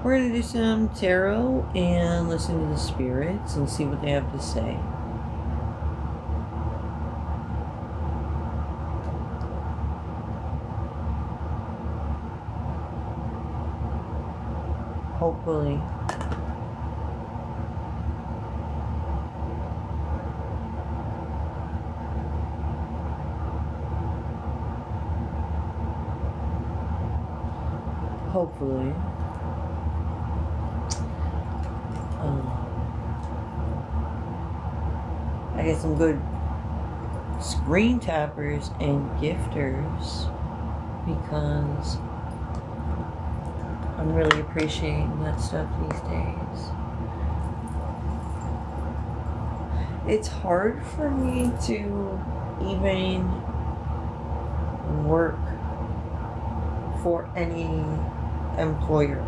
We're going to do some tarot and listen to the spirits and see what they have to say. Hopefully. Hopefully. I get some good screen tappers and gifters because I'm really appreciating that stuff these days. It's hard for me to even work for any employer.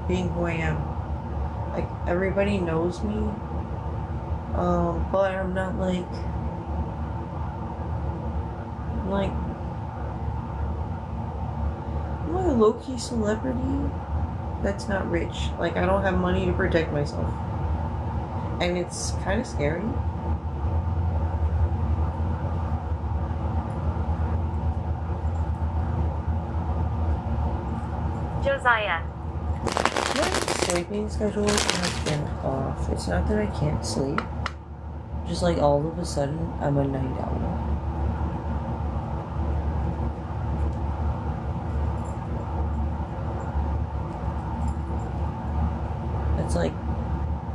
Being who I am. Like, everybody knows me, but I'm not like I'm like a low-key celebrity that's not rich. Like, I don't have money to protect myself. And it's kind of scary. Josiah. My sleeping schedule has been off. It's not that I can't sleep. Just like all of a sudden, I'm a night owl. It's like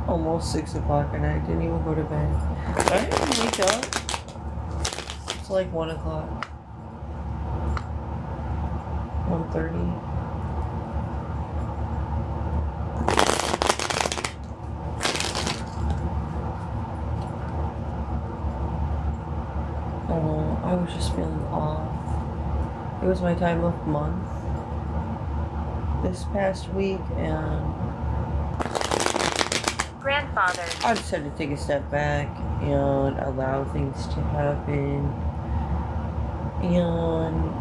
almost 6 o'clock and I didn't even go to bed. I didn't wake up. It's like 1 o'clock. 1:30. I was just feeling off. It was my time of month this past week, and Grandfather. I just had to take a step back and allow things to happen and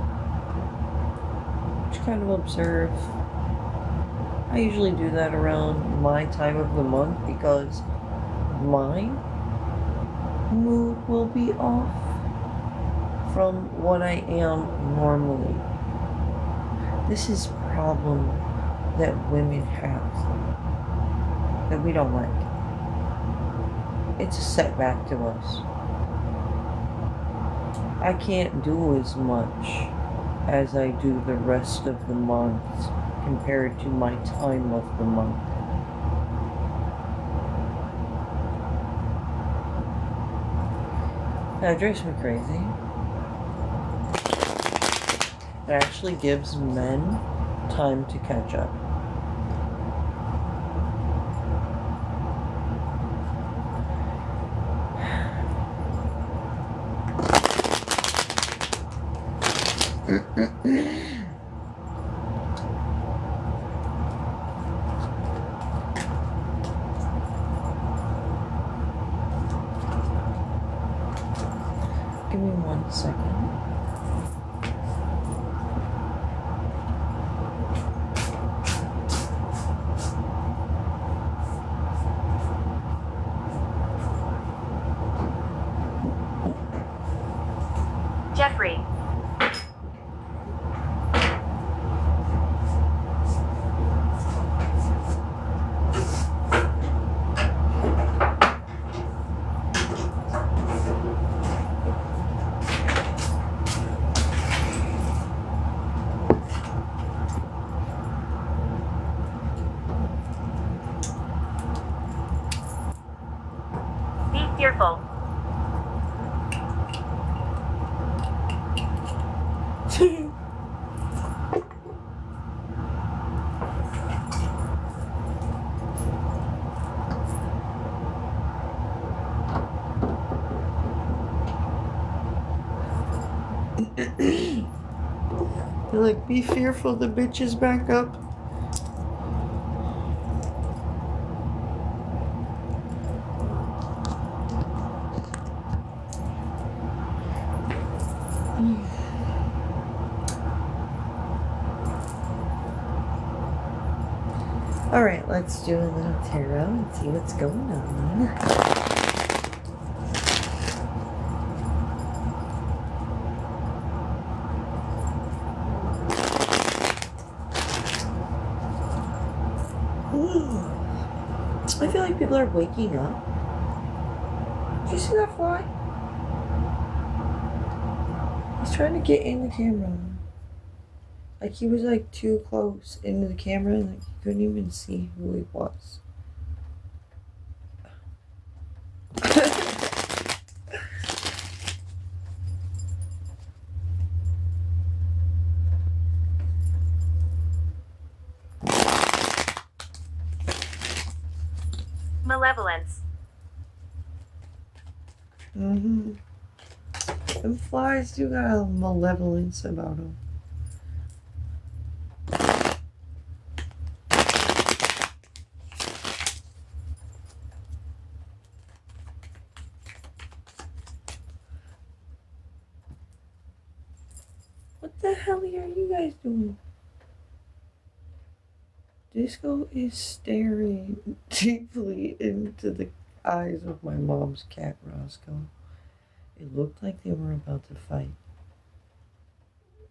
just kind of observe. I usually do that around my time of the month because my mood will be off from what I am normally. This is a problem that women have that we don't like. It's a setback to us. I can't do as much as I do the rest of the month compared to my time of the month. That drives me crazy. It actually gives men time to catch up. Give me 1 second. Jeffrey. Be fearful. They're like, be fearful, the bitch is back up. Let's do a little tarot and see what's going on. I feel like people are waking up. Did you see that fly? He's trying to get in the camera. Like he was like too close into the camera and like you couldn't even see who he was. Malevolence. Them flies do got a malevolence about them. What the hell are you guys doing? Disco is staring deeply into the eyes of my mom's cat, Roscoe. It looked like they were about to fight.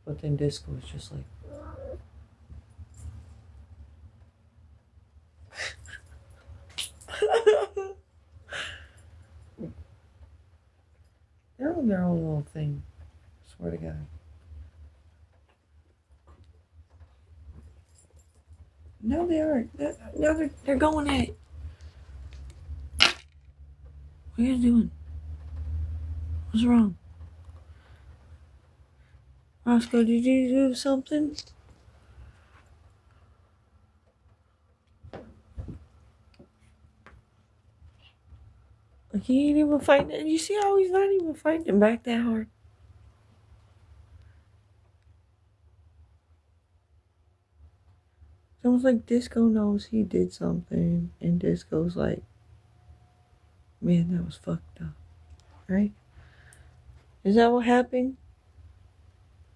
But then Disco was just like... They're on their own little thing. I swear to God. No, they aren't. No, they're going at it. What are you guys doing? What's wrong? Roscoe, did you do something? He ain't even fighting. You see how he's not even fighting back that hard? It's almost like Disco knows he did something, and Disco's like, man, that was fucked up. Right? Is that what happened?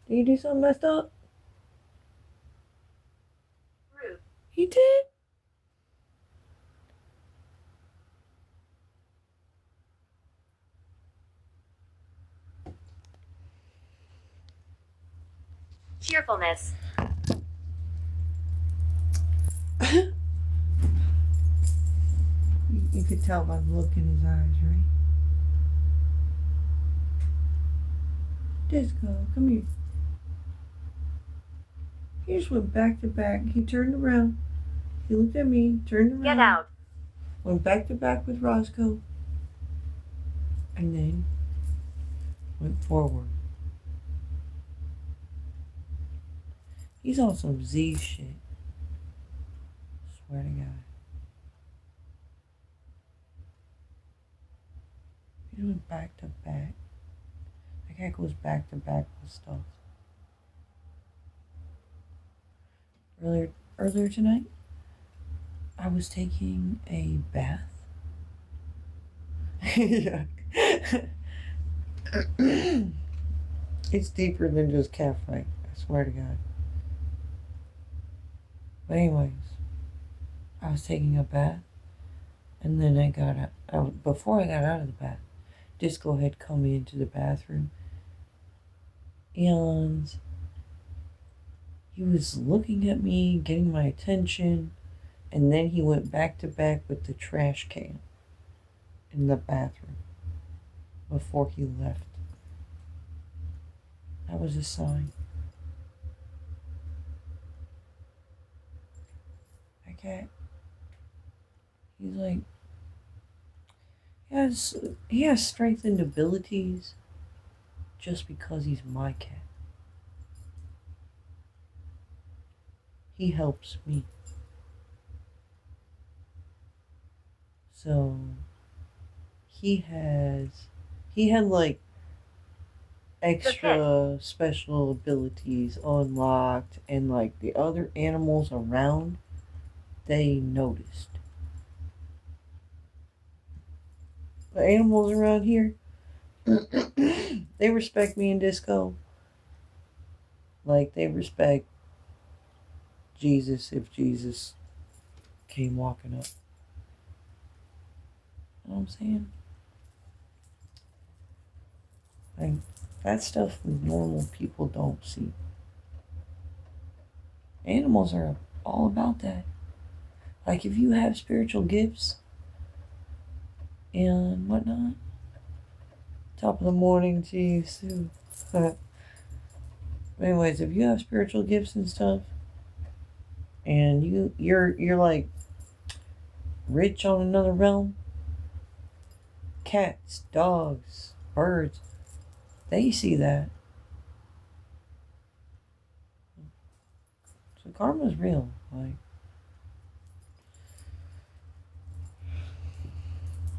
Did you do something messed up? Rude. He did? Cheerfulness. You could tell by the look in his eyes, right? Disco, come here. He just went back to back. He turned around. He looked at me, turned around. Get out. Went back to back with Roscoe. And then went forward. He's on some Z shit. Swear to God. He went back to back. That cat goes back to back with stuff. Earlier tonight, I was taking a bath. Yeah. It's deeper than just cat fight. I swear to God. But anyways, I was taking a bath, and then I got out. Before I got out of the bath, Disco had come into the bathroom, and he was looking at me, getting my attention, and then he went back to back with the trash can in the bathroom before he left. That was a sign. That cat, he's like, he has strength and abilities just because he's my cat. He helps me. So he had like extra special abilities unlocked, and like the other animals around, they noticed. The animals around here, they respect me and Disco like they respect Jesus if Jesus came walking up. You know what I'm saying? Like, that stuff normal people don't see. Animals are all about that. Like, if you have spiritual gifts and whatnot, top of the morning to you, Sue. Anyways, if you have spiritual gifts and stuff, and you're like rich on another realm, cats, dogs, birds, they see that. So karma's real. Like,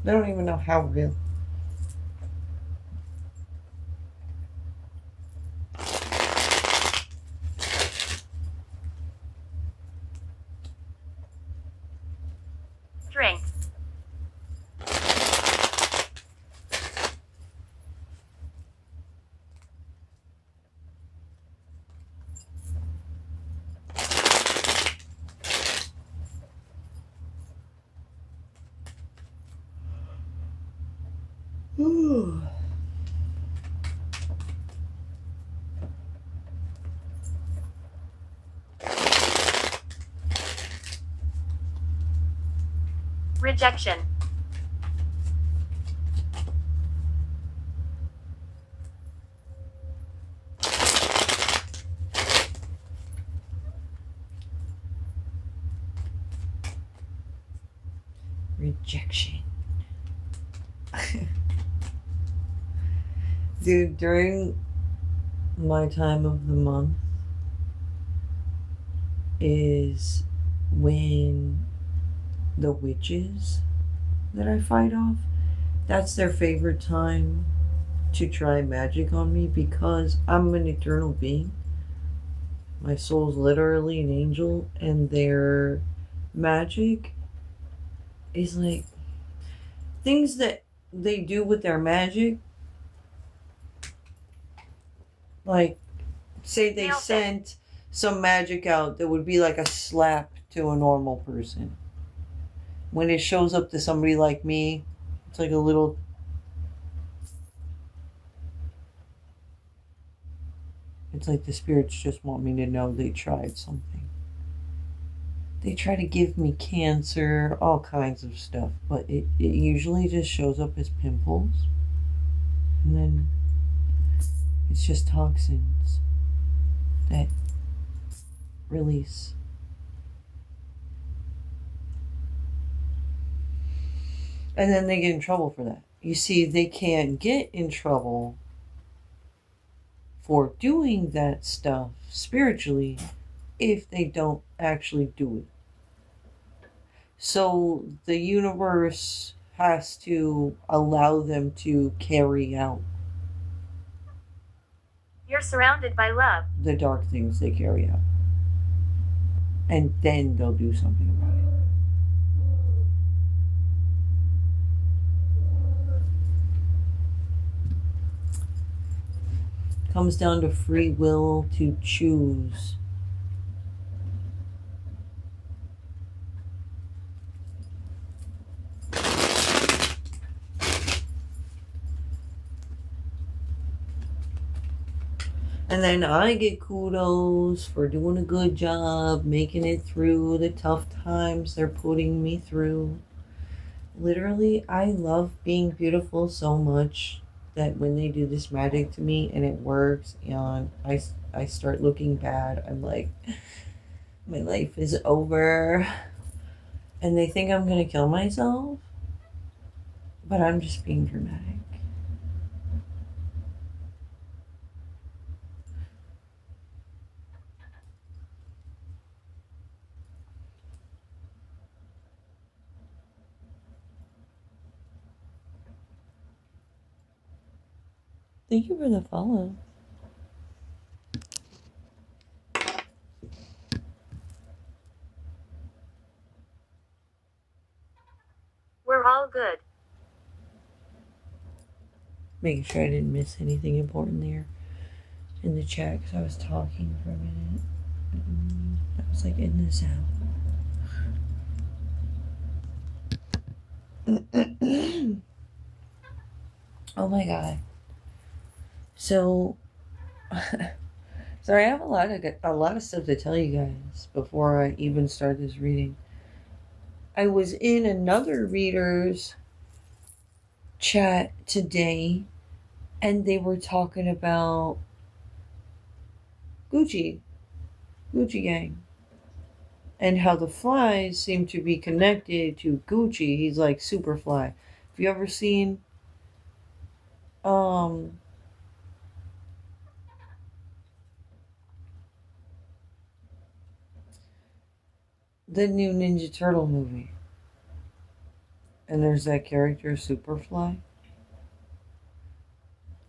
they don't even know how real. Drink. Ooh. Rejection. Rejection. Dude, during my time of the month is when the witches that I fight off, that's their favorite time to try magic on me, because I'm an eternal being. My soul's literally an angel, and their magic is like things that they do with their magic. Like, say they sent some magic out that would be like a slap to a normal person. When it shows up to somebody like me, it's like a little... It's like the spirits just want me to know they tried something. They try to give me cancer, all kinds of stuff, but it usually just shows up as pimples. And then it's just toxins that release. And then they get in trouble for that. You see, they can't get in trouble for doing that stuff spiritually if they don't actually do it. So the universe has to allow them to carry out You're surrounded by love. the dark things they carry out. And then they'll do something about it. Comes down to free will to choose. And then I get kudos for doing a good job, making it through the tough times they're putting me through. Literally, I love being beautiful so much that when they do this magic to me and it works and I start looking bad, I'm like, my life is over. And they think I'm going to kill myself, but I'm just being dramatic. Thank you for the follow. We're all good. Making sure I didn't miss anything important there in the chat because I was talking for a minute. I was like in this out. Oh my god. So, sorry, I have a lot of stuff to tell you guys before I even start this reading. I was in another reader's chat today, and they were talking about Gucci Gang, and how the flies seem to be connected to Gucci. He's like Superfly. Have you ever seen um the new Ninja Turtle movie? And there's that character Superfly.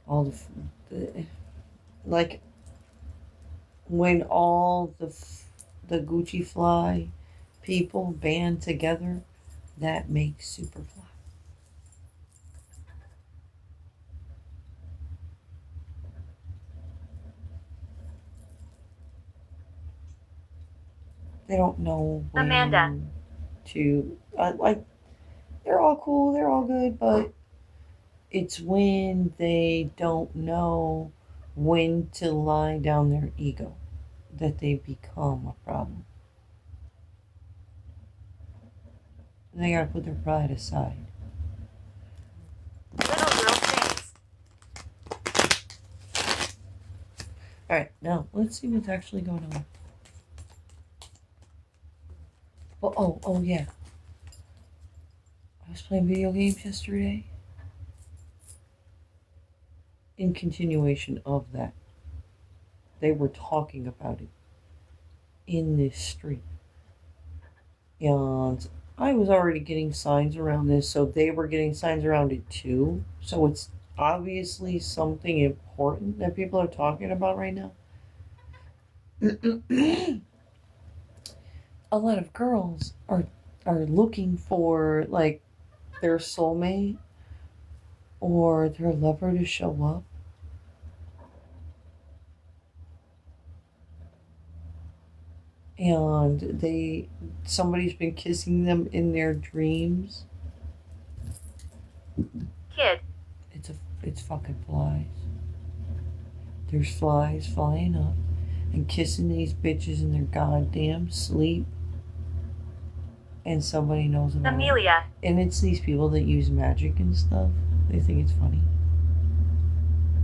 All the like when all the Gucci fly people band together, that makes Superfly. They don't know when Amanda. to like. They're all cool. They're all good, but it's when they don't know when to lie down their ego that they become a problem. They gotta put their pride aside. Little girl sings. Alright, now let's see what's actually going on. Oh yeah. I was playing video games yesterday. In continuation of that, they were talking about it in this street. And I was already getting signs around this, so they were getting signs around it too. So it's obviously something important that people are talking about right now. A lot of girls are looking for like their soulmate or their lover to show up. And somebody's been kissing them in their dreams. Kid. It's fucking flies. There's flies flying up and kissing these bitches in their goddamn sleep. And somebody knows about Amelia. it. And it's these people that use magic and stuff. They think it's funny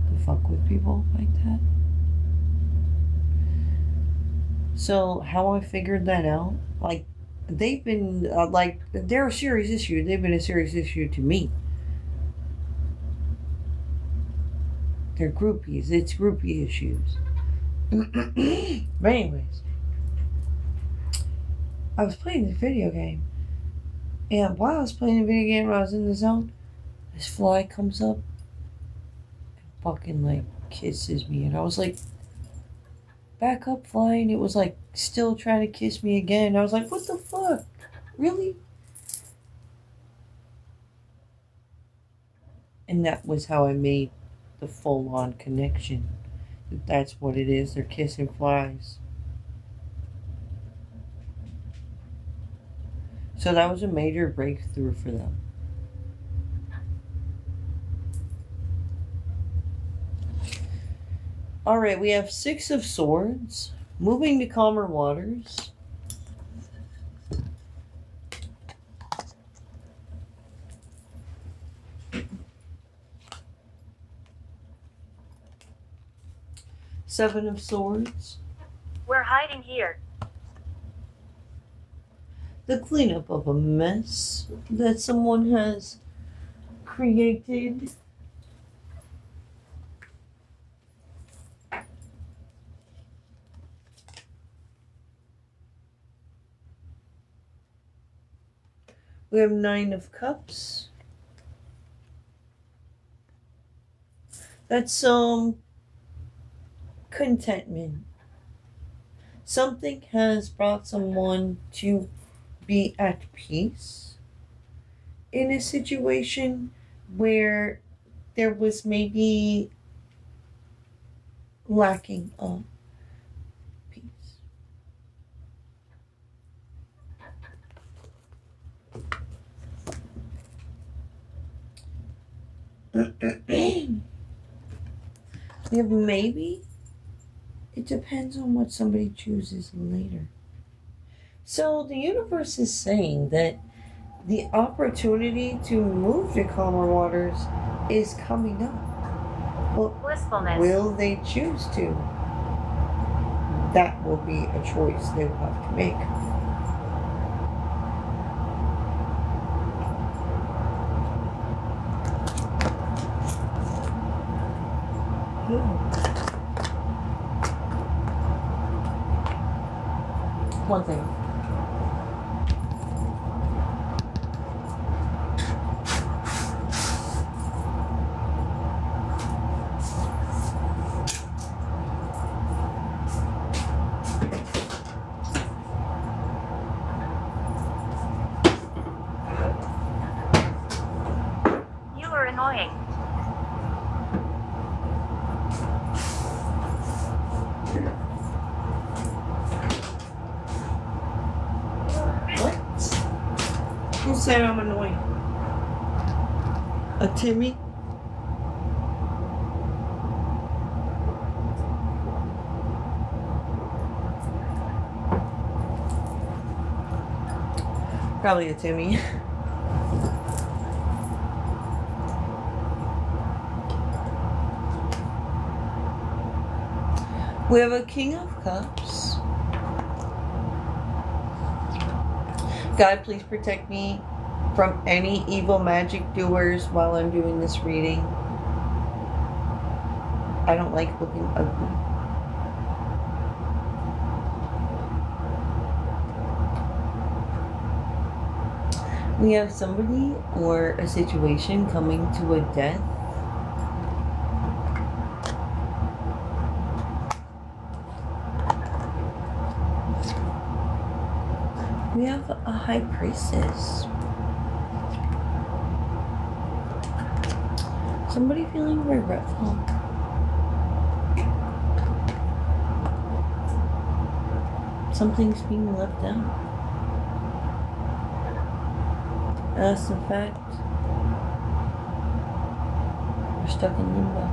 to fuck with people like that. So how I figured that out, like they've been they're a serious issue. They've been a serious issue to me. They're groupies. It's groupie issues. But anyways, I was playing this video game, and while I was playing the video game, when I was in the zone, this fly comes up and fucking like kisses me, and I was like, back up, flying. It was like still trying to kiss me again. I was like, what the fuck? Really? And that was how I made the full-on connection. That's what it is. They're kissing flies. So that was a major breakthrough for them. Alright, we have 6 of Swords. Moving to calmer waters. Seven of Swords. We're hiding here. The cleanup of a mess that someone has created. We have 9 of Cups. That's contentment. Something has brought someone to be at peace in a situation where there was maybe lacking of peace. We have maybe. It depends on what somebody chooses later. So the universe is saying that the opportunity to move to calmer waters is coming up. Well, Blissfulness. will they choose to? That will be a choice they'll have to make. One thing. You are annoying. Who said I'm annoying? A Timmy? Probably a Timmy. We have a King of Cups. God, please protect me from any evil magic doers while I'm doing this reading. I don't like looking ugly. We have somebody or a situation coming to a death. We have a High Priestess. Somebody feeling regretful. Something's being left out. That's the fact. We're stuck in limbo.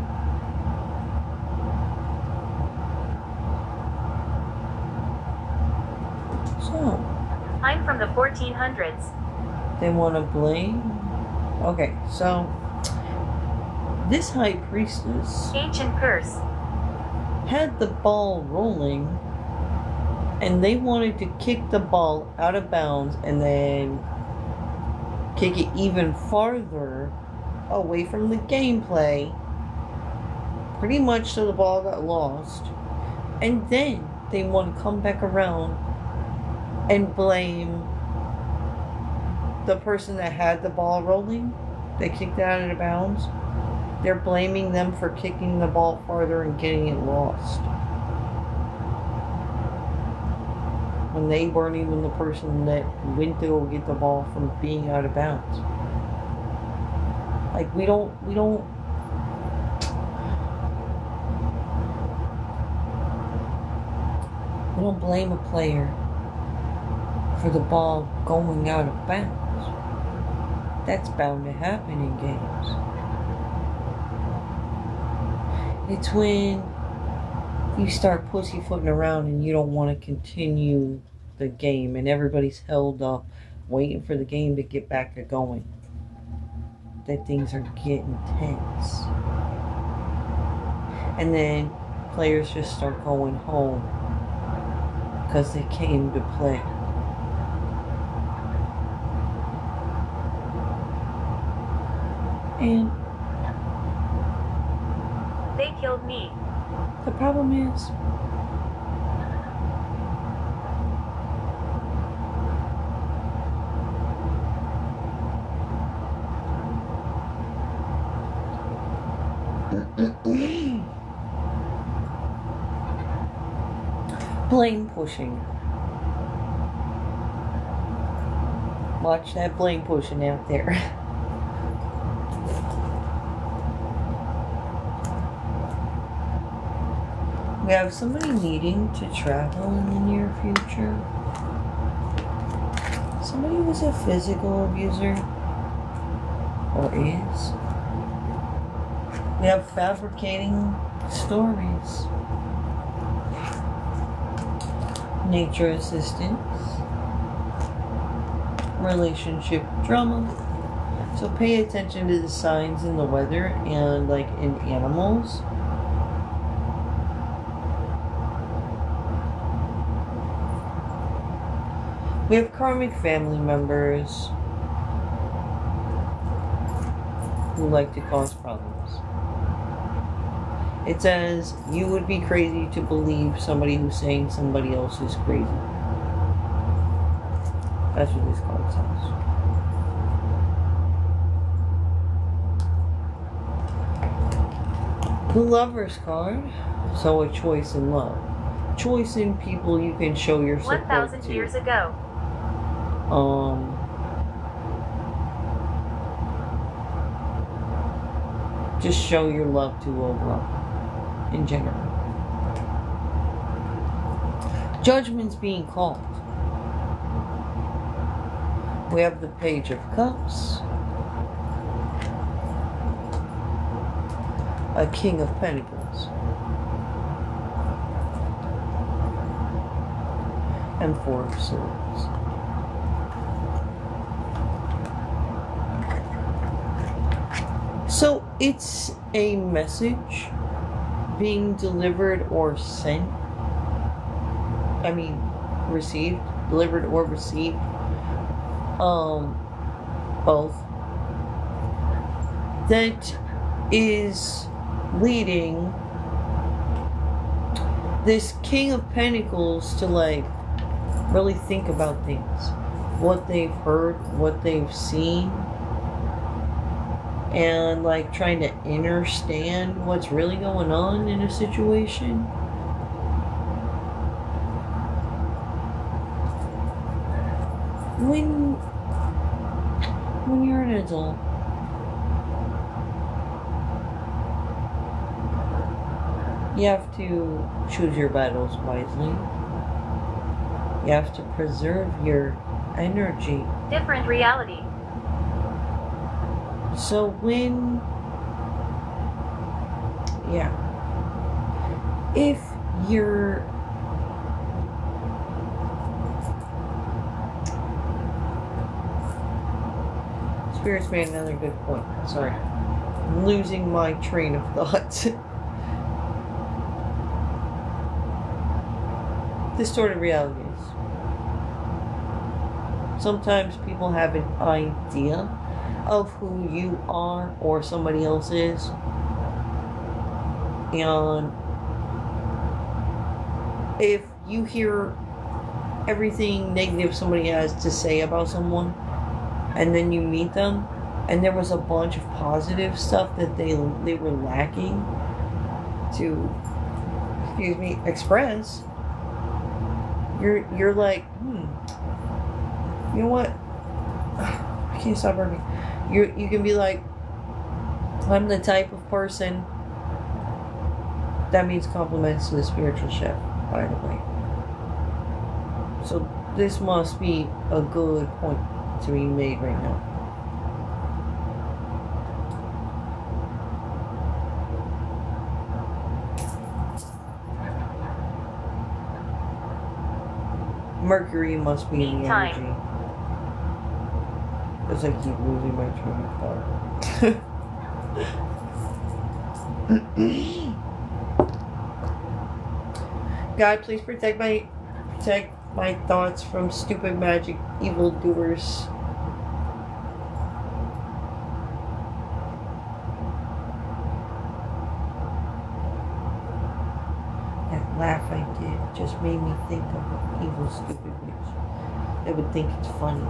So, I'm from the 1400s. they want to blame? Okay, so this High Priestess Ancient curse. had the ball rolling and they wanted to kick the ball out of bounds and then kick it even farther away from the gameplay, pretty much so the ball got lost, and then they want to come back around and blame the person that had the ball rolling, they kicked it out of bounds. They're blaming them for kicking the ball farther and getting it lost, when they weren't even the person that went to go get the ball from being out of bounds. Like, we don't blame a player for the ball going out of bounds. That's bound to happen in games. It's when you start pussyfooting around and you don't want to continue the game and everybody's held up waiting for the game to get back to going, that things are getting tense. And then players just start going home because they came to play. And They killed me. the problem is, blame pushing. Watch that blame pushing out there. We have somebody needing to travel in the near future. Somebody who's a physical abuser, or is. We have fabricating stories. Nature assistance. Relationship drama. So pay attention to the signs in the weather and like in animals. We have karmic family members who like to cause problems. It says you would be crazy to believe somebody who's saying somebody else is crazy. That's what this card says. The Lover's card. So a choice in love. Choice in people you can show your support 1,000 to. years ago. Just show your love to overall, in general. Judgment's being called. We have the Page of Cups, a King of Pentacles, and Four of Swords. So it's a message being delivered or sent. I mean, received, delivered or received. Both. That is leading this King of Pentacles to like really think about things, what they've heard, what they've seen. And like trying to understand what's really going on in a situation. When you're an adult, you have to choose your battles wisely. You have to preserve your energy. Different reality. So when, if you're Spirits made another good point. Sorry. I'm losing my train of thought. Distorted realities. Sometimes people have an idea of who you are or somebody else is, and if you hear everything negative somebody has to say about someone and then you meet them and there was a bunch of positive stuff that they were lacking to express, you're like, you know what, I can't stop working. You can be like, I'm the type of person, that means compliments to the spiritual chef, by the way. So this must be a good point to be made right now. Mercury must be in the energy. As I keep losing my train of thought. God, please protect my thoughts from stupid magic evildoers. That laugh I did just made me think of an evil, stupid witch. They would think it's funny,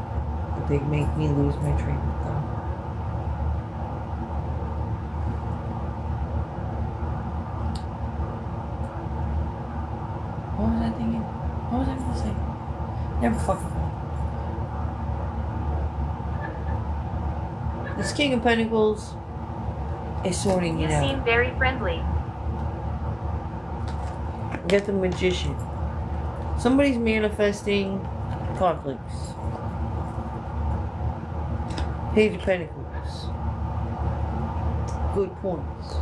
but they make me lose my train of thought. What was I thinking? What was I going to say? Never fucking know. This King of Pentacles is sorting it out. You seem very friendly. Get the Magician. Somebody's manifesting conflicts. Page of Pentacles. Good points.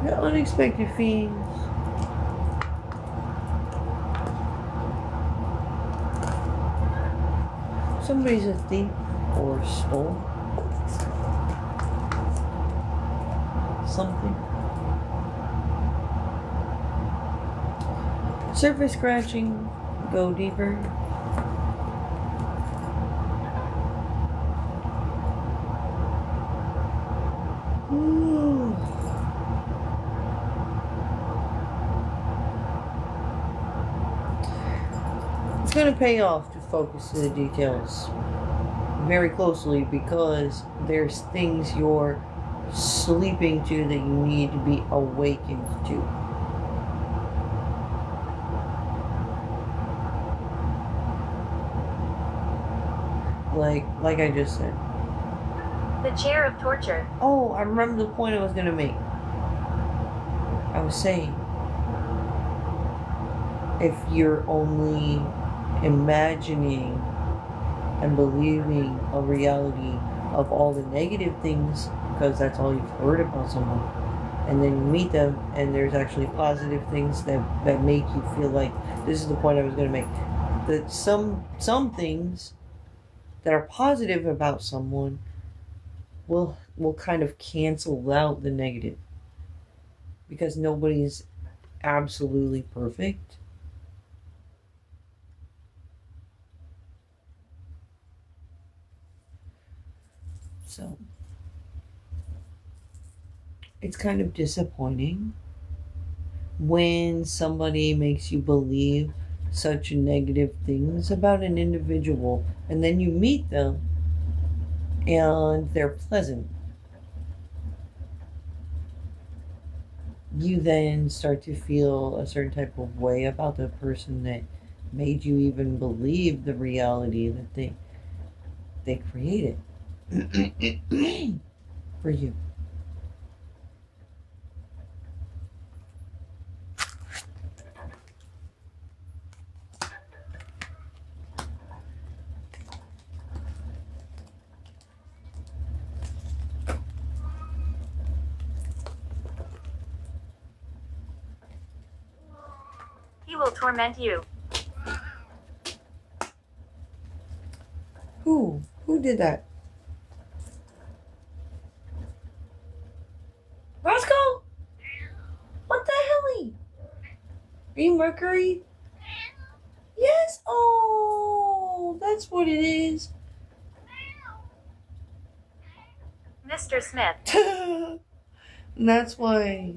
The unexpected fees. Somebody's a thief or stole something. Surface scratching, go deeper. It's going to pay off to focus the details very closely, because there's things you're sleeping to that you need to be awakened to. Like I just said. The chair of torture. Oh, I remember the point I was going to make. I was saying, if you're only imagining and believing a reality of all the negative things because that's all you've heard about someone, and then you meet them and there's actually positive things that make you feel like, this is the point I was going to make, that some things that are positive about someone will kind of cancel out the negative, because nobody's absolutely perfect. So it's kind of disappointing when somebody makes you believe such negative things about an individual, and then you meet them and they're pleasant. You then start to feel a certain type of way about the person that made you even believe the reality that they created for you. He will torment you. Who did that? Roscoe? What the hell? Are you Mercury? Yes. Oh, that's what it is. Mr. Smith. That's why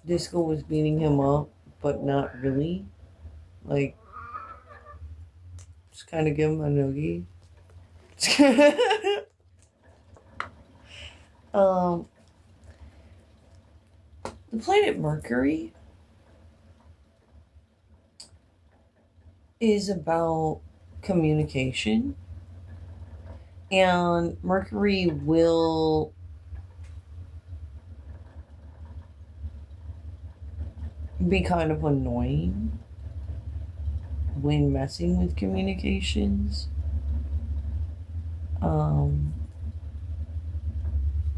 Disco was beating him up, but not really. Like, just kind of give him a noogie. The planet Mercury is about communication, and Mercury will be kind of annoying when messing with communications.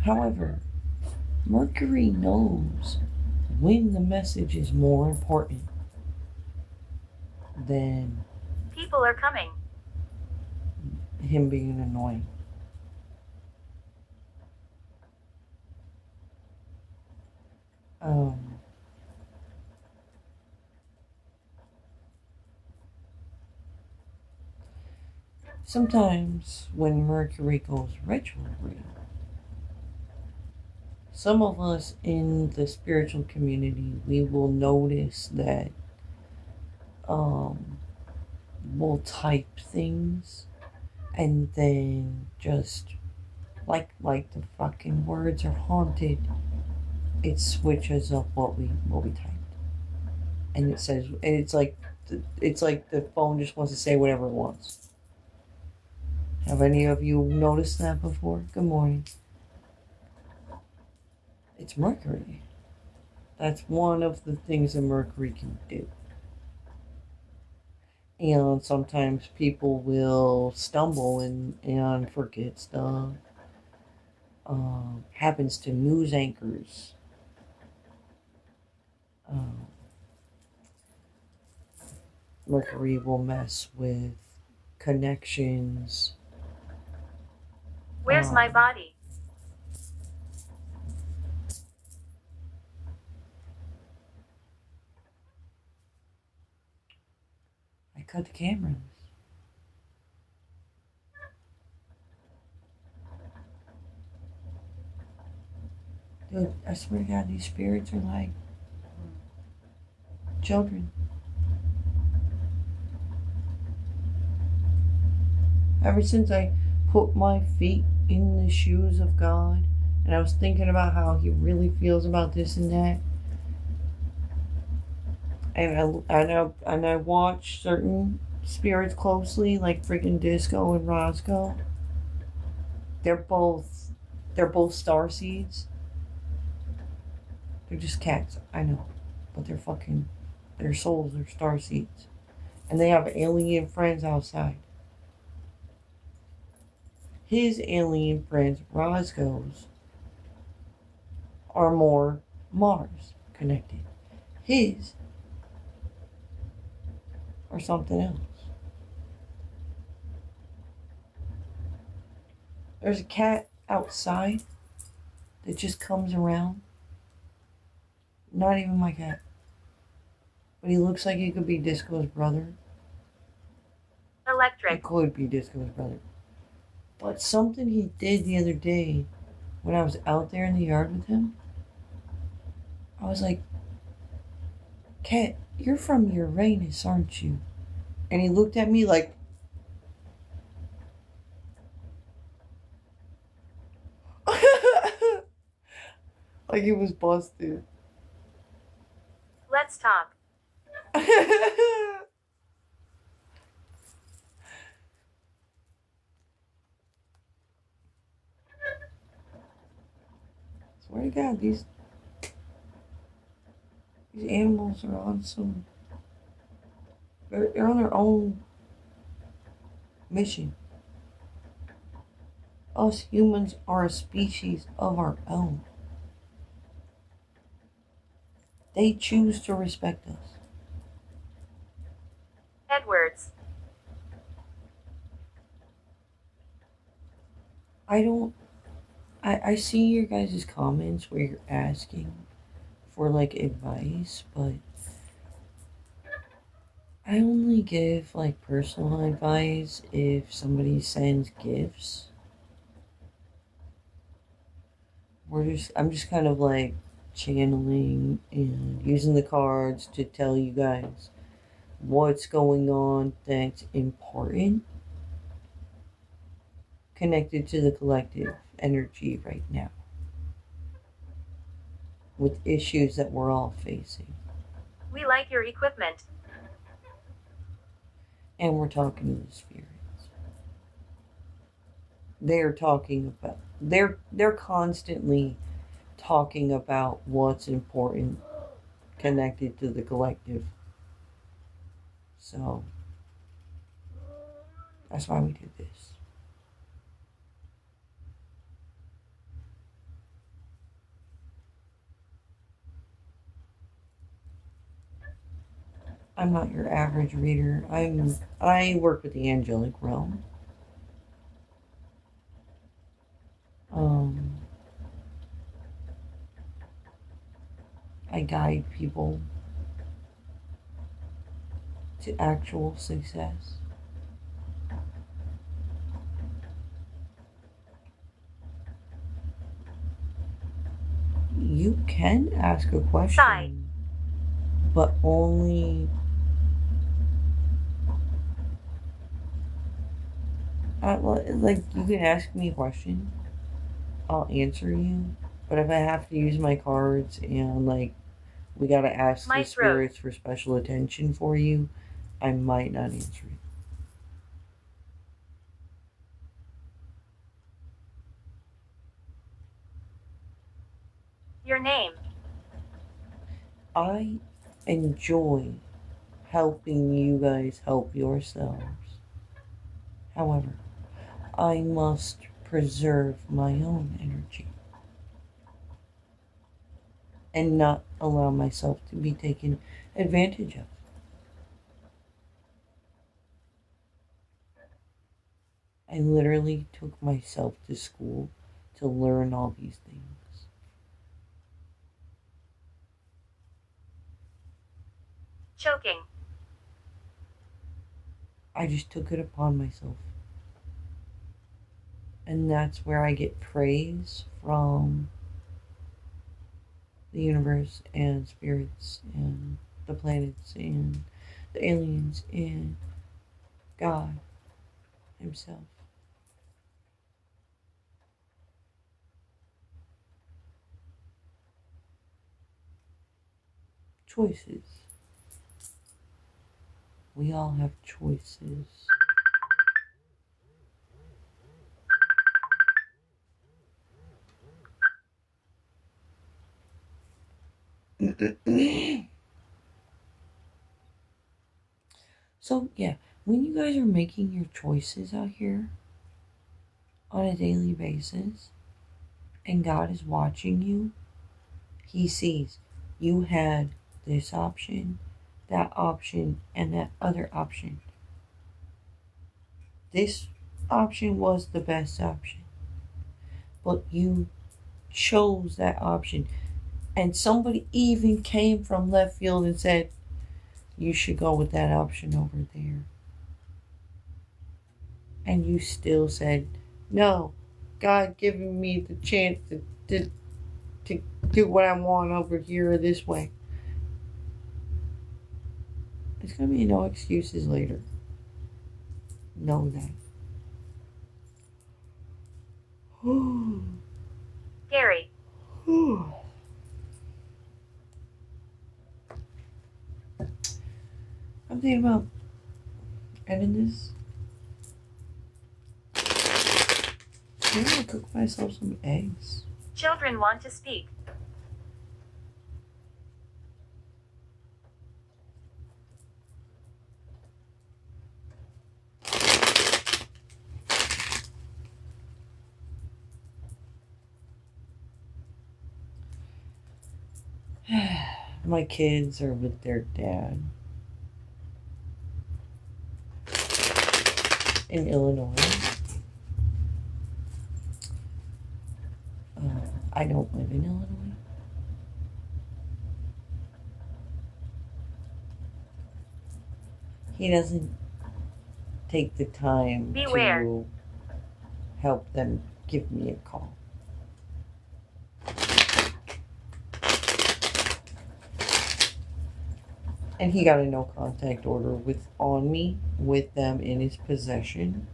However, Mercury knows when the message is more important than People are coming. him being annoying. Sometimes when Mercury goes retrograde, some of us in the spiritual community, we will notice that we'll type things and then just like the fucking words are haunted, it switches up what we typed, and it says, and it's like the phone just wants to say whatever it wants. Have any of you noticed that before? Good morning. It's Mercury. That's one of the things that Mercury can do. And sometimes people will stumble and forget stuff. happens to news anchors. Mercury will mess with connections. Where's my body? I cut the cameras. Dude, I swear to God, these spirits are like children. Ever since I put my feet in the shoes of God, and I was thinking about how He really feels about this and that, and I watch certain spirits closely, like freaking Disco and Roscoe. They're both star seeds. They're just cats, I know, but their souls are star seeds, and they have alien friends outside. His alien friends, Roscoe's, are more Mars connected. His are something else. There's a cat outside that just comes around. Not even my cat. But he looks like he could be Disco's brother. Electric. He could be Disco's brother. But something he did the other day when I was out there in the yard with him, I was like, Cat, you're from Uranus, aren't you? And he looked at me like, like he was busted. Let's talk. Swear to God, these animals are on some. They're on their own mission. Us humans are a species of our own. They choose to respect us. Edwards. I see your guys' comments where you're asking for like advice, but I only give like personal advice if somebody sends gifts. I'm just kind of like channeling and using the cards to tell you guys what's going on that's important connected to the collective energy right now with issues that we're all facing. We like your equipment. And we're talking to the spirits. They're talking about they're constantly talking about what's important connected to the collective. So that's why we do this. I'm not your average reader. I work with the angelic realm. I guide people to actual success. You can ask a question, Sigh. but only like you can ask me a question, I'll answer you. But if I have to use my cards and like we gotta ask My the spirits for special attention for you, I might not answer it. Your name. I enjoy helping you guys help yourselves. However, I must preserve my own energy and not allow myself to be taken advantage of. I literally took myself to school to learn all these things. Choking. I just took it upon myself. And that's where I get praise from the universe and spirits and the planets and the aliens and God Himself. Choices. We all have choices. So, yeah, when you guys are making your choices out here on a daily basis and God is watching you, He sees you had this option, that option, and that other option. This option was the best option, but you chose that option. And somebody even came from left field and said, you should go with that option over there. And you still said, no, God giving me the chance to do what I want over here this way. It's going to be no excuses later. Know that. Gary. I'm thinking about ending this. Maybe I'll cook myself some eggs. Children want to speak. My kids are with their dad in Illinois. I don't live in Illinois. He doesn't take the time Beware. to help them give me a call. And he got a no contact order on me with them in his possession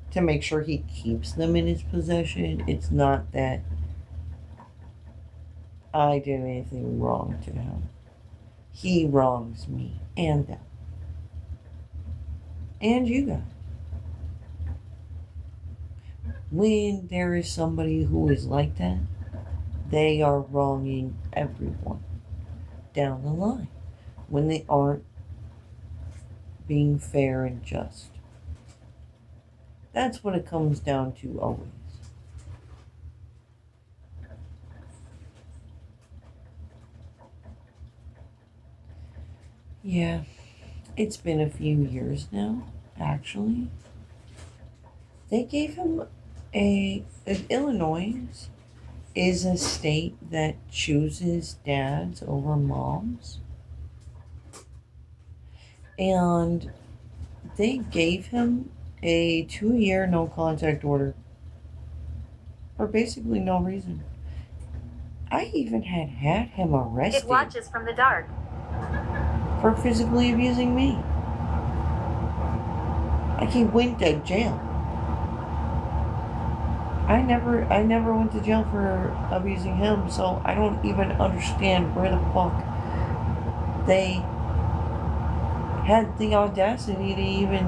to make sure he keeps them in his possession. It's not that I did anything wrong to him. He wrongs me and them. And you guys. When there is somebody who is like that, they are wronging everyone down the line when they aren't being fair and just. That's what it comes down to always. Yeah, it's been a few years now, actually. They gave him Illinois is a state that chooses dads over moms. And they gave him a 2-year no contact order for basically no reason. I even had him arrested. It watches from the dark. For physically abusing me. Like he went to jail. I never went to jail for abusing him, so I don't even understand where the fuck they had the audacity to even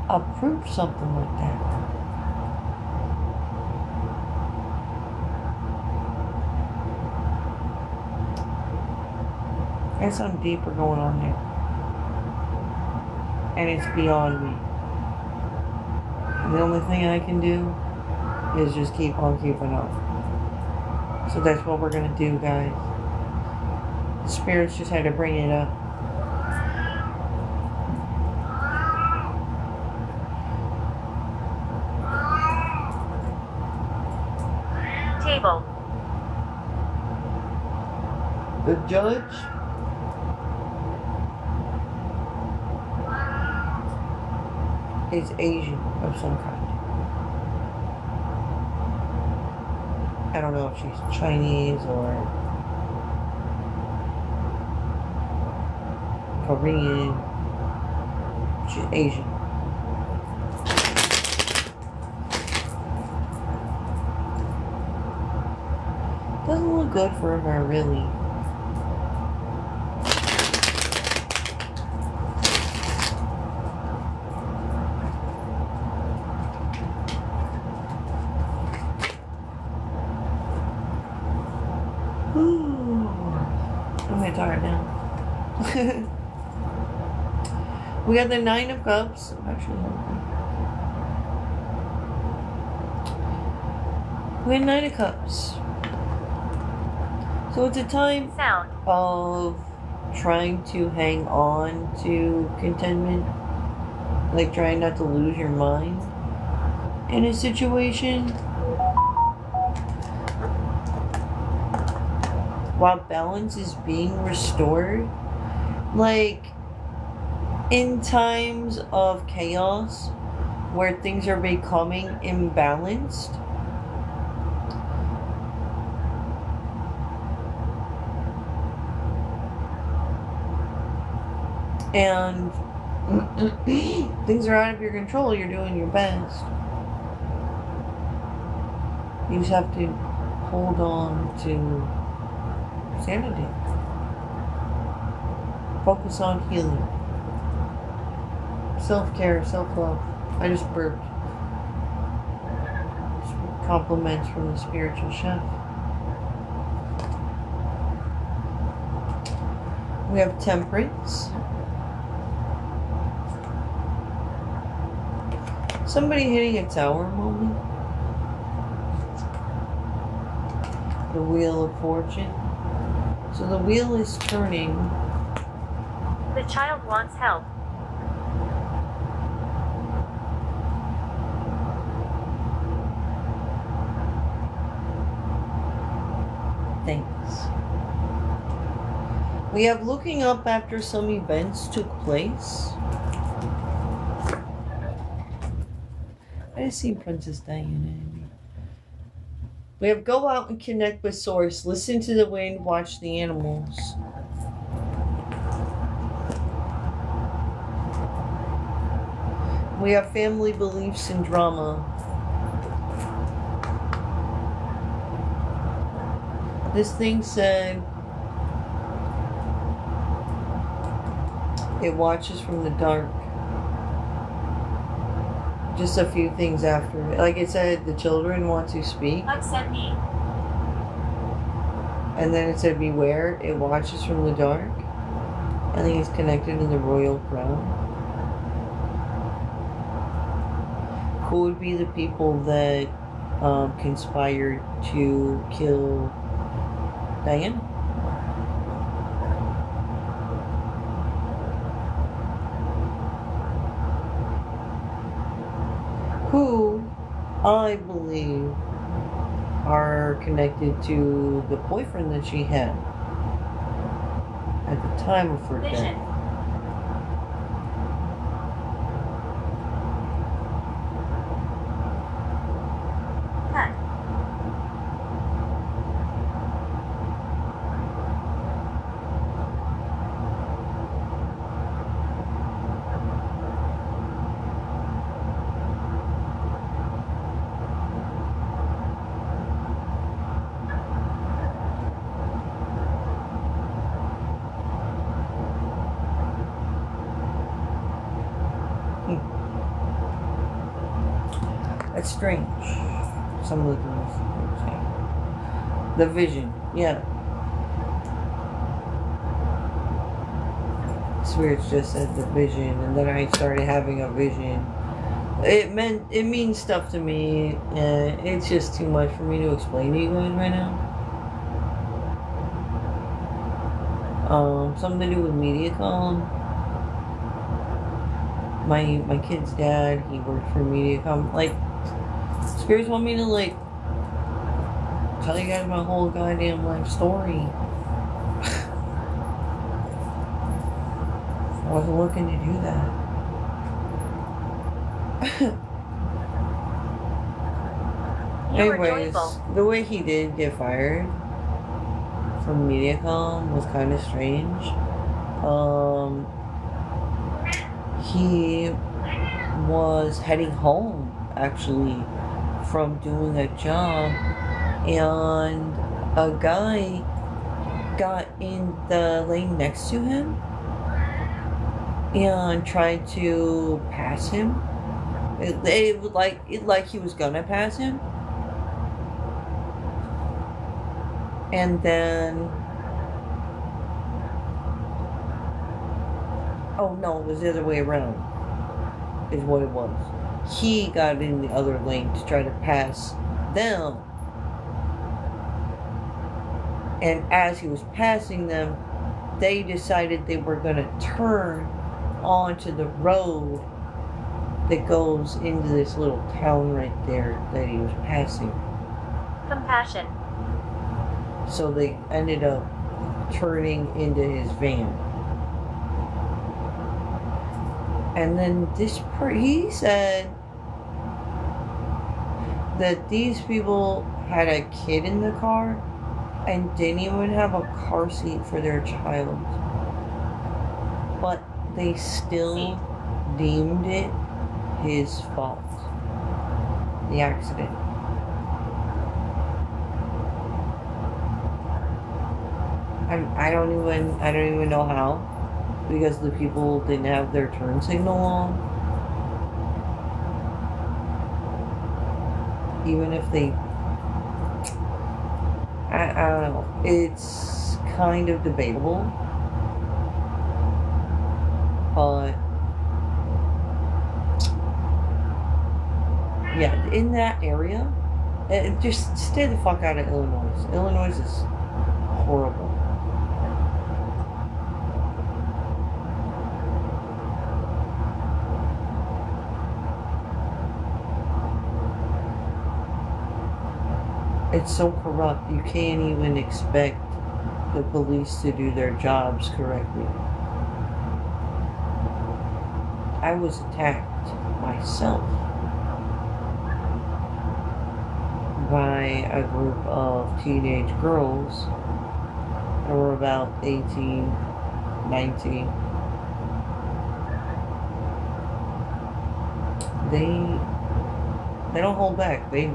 approve something like that. There's something deeper going on there. And it's beyond me. The only thing I can do is just keep on keeping on. So that's what we're going to do, guys. The spirits just had to bring it up. Table. The judge is Asian of some kind. I don't know if she's Chinese or Korean. She's Asian. Doesn't look good for her, really. I'm getting tired now. We got the Nine of Cups. Actually, we had Nine of Cups. So it's a time of trying to hang on to contentment. Like trying not to lose your mind in a situation. While balance is being restored. Like, in times of chaos, where things are becoming imbalanced, and things are out of your control, you're doing your best. You just have to hold on to sanity. Focus on healing. Self-care, self-love. I just burped. Compliments from the spiritual chef. We have temperance. Somebody hitting a tower moment. The Wheel of Fortune. So the wheel is turning. The child wants help. Thanks. We have looking up after some events took place. I just see Princess Diana. We have go out and connect with source. Listen to the wind. Watch the animals. We have family beliefs and drama. This thing said it watches from the dark. Just a few things after it. Like it said, the children want to speak. Upset me. And then it said, beware, it watches from the dark. I think it's connected to the royal crown. Who would be the people that conspired to kill Diana? Who I believe are connected to the boyfriend that she had at the time of her death. That's strange. Some of the things. The vision, yeah. Spirits just said the vision, and then I started having a vision It means stuff to me, and it's just too much for me to explain to you guys right now. Something to do with MediaCom. My kid's dad, he worked for MediaCom. Like, spirits want me to like tell you guys my whole goddamn life story. I wasn't looking to do that. Anyways, the way he did get fired from MediaCom was kind of strange. He was heading home, actually, from doing a job, and a guy got in the lane next to him and tried to pass him. It like he was gonna pass him. And then, oh no, it was the other way around, is what it was. He got in the other lane to try to pass them. And as he was passing them, they decided they were going to turn onto the road that goes into this little town right there that he was passing. Compassion. So they ended up turning into his van. And then he said that these people had a kid in the car and didn't even have a car seat for their child. But they still deemed it his fault. The accident. I don't even know how, because the people didn't have their turn signal on. Even if they, I don't know, it's kind of debatable, but yeah, in that area, just stay the fuck out of Illinois. Illinois is horrible. It's so corrupt, you can't even expect the police to do their jobs correctly. I was attacked myself by a group of teenage girls that were about 18, 19. They don't hold back. They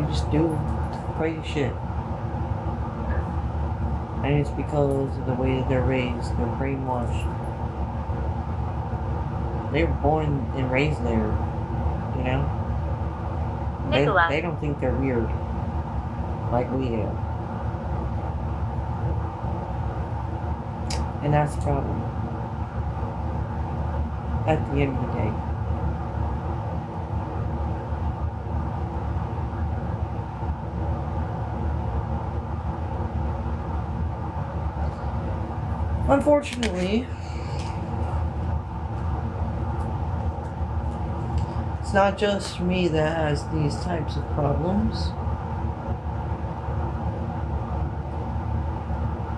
just do crazy shit. And it's because of the way that they're raised. They're brainwashed. They were born and raised there, you know? They don't think they're weird like we do. And that's the problem. At the end of the day. Unfortunately, it's not just me that has these types of problems.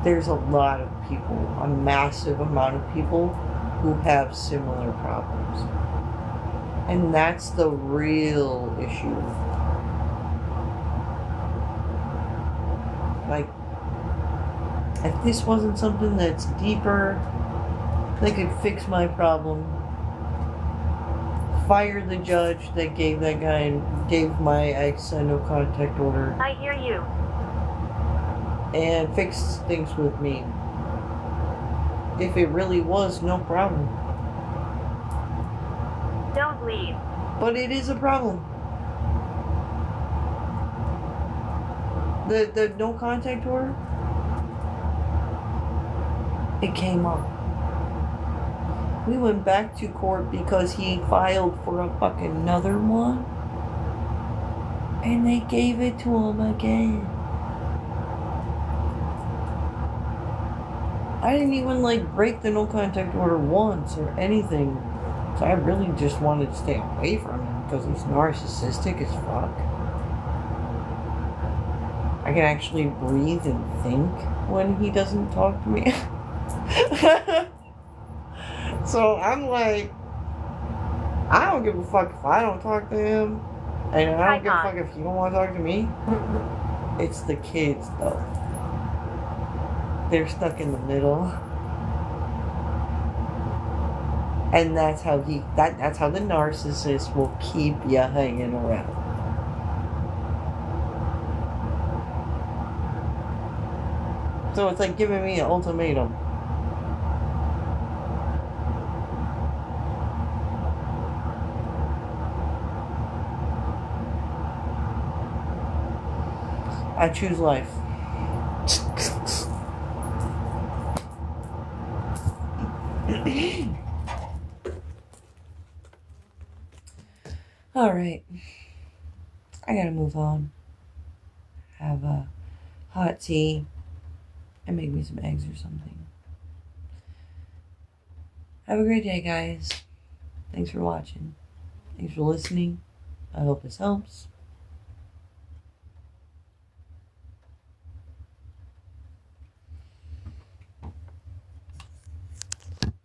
There's a lot of people, a massive amount of people who have similar problems. And that's the real issue. Like, if this wasn't something that's deeper, they could fix my problem, fire the judge that gave my ex a no contact order. I hear you. And fix things with me. If it really was no problem. Don't leave. But it is a problem. The no contact order, it came up. We went back to court because he filed for a fucking another one. And they gave it to him again. I didn't even like break the no contact order once or anything. So I really just wanted to stay away from him because he's narcissistic as fuck. I can actually breathe and think when he doesn't talk to me. So I'm like, I don't give a fuck if I don't talk to him. And I don't give a fuck if you don't want to talk to me. It's the kids though. They're stuck in the middle. And that's how that's how the narcissist will keep you hanging around. So it's like giving me an ultimatum. I choose life. All right. I gotta move on. Have a hot tea and make me some eggs or something. Have a great day, guys. Thanks for watching. Thanks for listening. I hope this helps.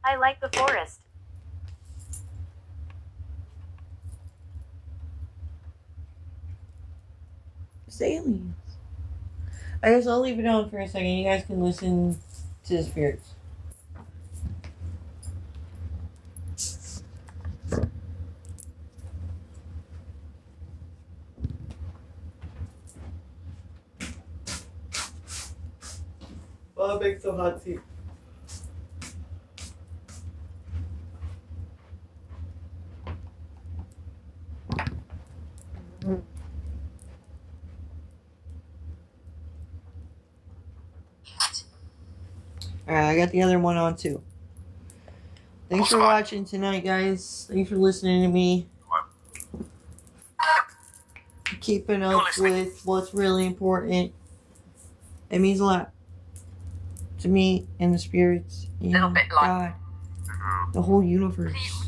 I like the forest. It's aliens. I guess I'll leave it on for a second. You guys can listen to the spirits. I'll make some hot tea. Alright, I got the other one on too. Thanks for watching tonight, guys. Thanks for listening to me. Keeping up with what's really important. It means a lot to me and the spirits and God, the whole universe.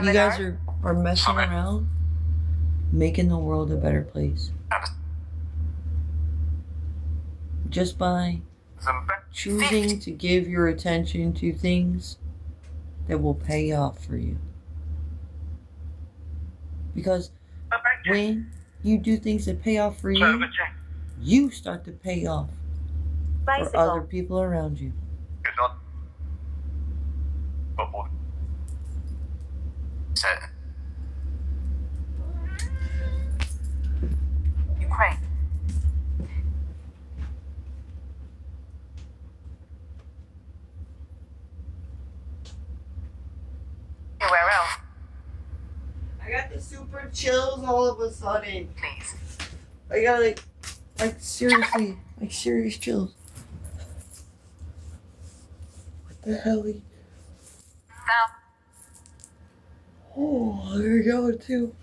You guys are messing around, making the world a better place. Just by choosing to give your attention to things that will pay off for you. Because when you do things that pay off for you, you start to pay off for other people around you. Ukraine. Where else? I got the super chills all of a sudden. Please. I got like seriously, like serious chills. What the hell? South. Oh, there we go too.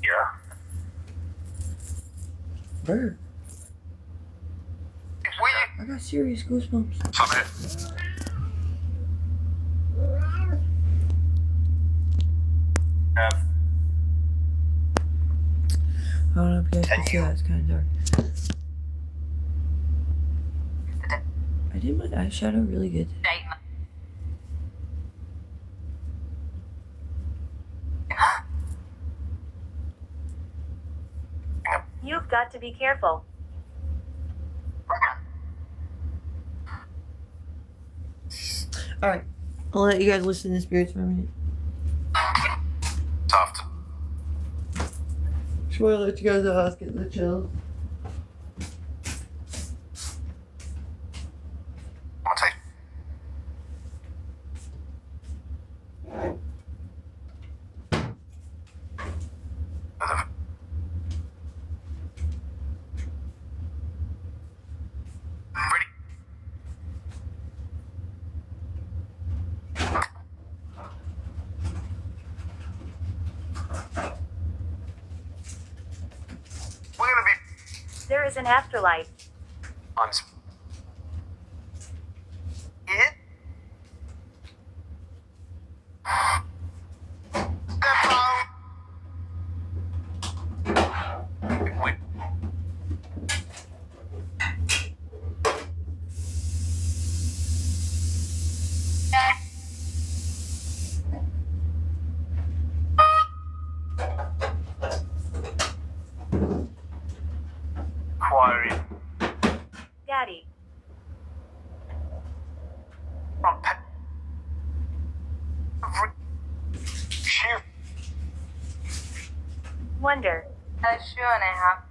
Yeah. Bird. I got serious goosebumps. I don't know if you guys can see that, it's kind of dark. I did my eyeshadow really good. You've got to be careful. Alright, I'll let you guys listen to spirits for a minute. Soft. Just want to let you guys ask it the chills. is an afterlife? I'm it? Wait. Inquiry Daddy. from Shoot. Wonder. Sure and a half.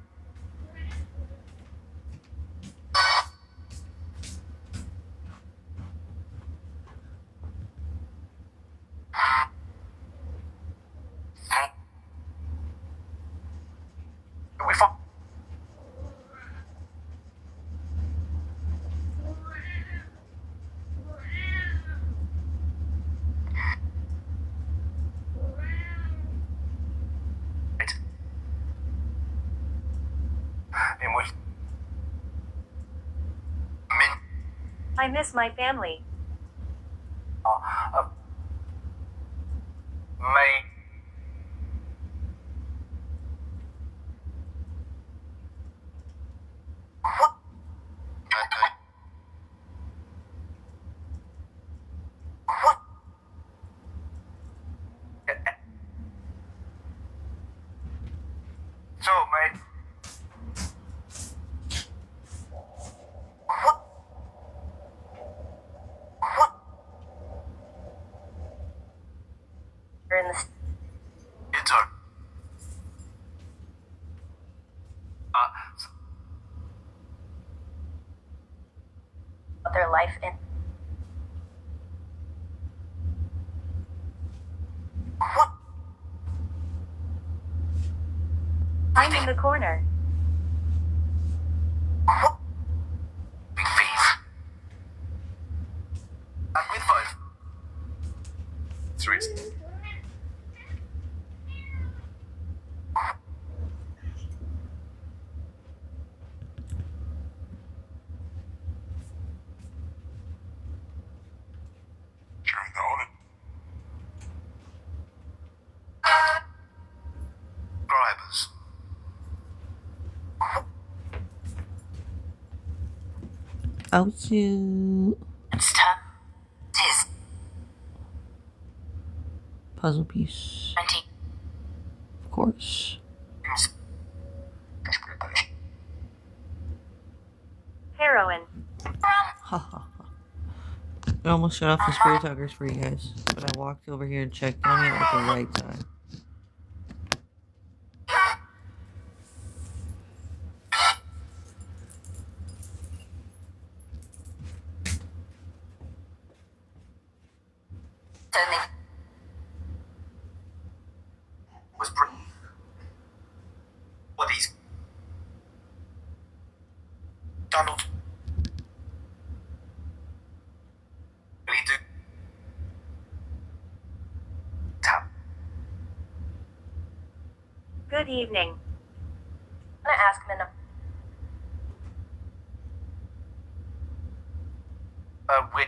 We found it. In which I miss my family. May so mate. You're in the It's our their life in. I'm in the corner. big fees. And with 5. 3. Turn on it. Subscribers. Oh, shoot. It's time. Tis Puzzle piece. 20. Of course. Heroin. Ha ha ha. I almost shut off the spray talkers for you guys, but I walked over here and checked on it at the right time. Was pretty. What these? Donald. Really do. Tap. Good evening. I'm gonna ask Minna. Wait.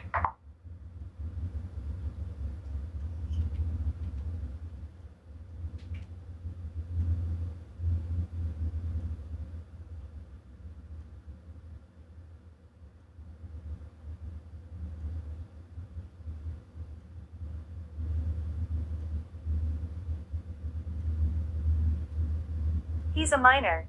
He's a minor.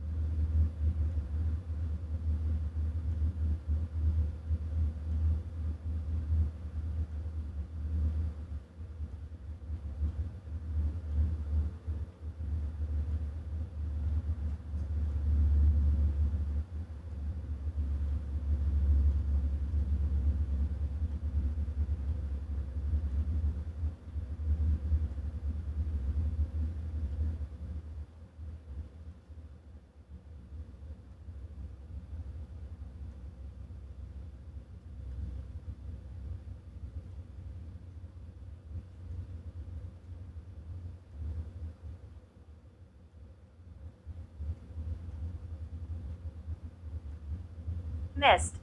Missed.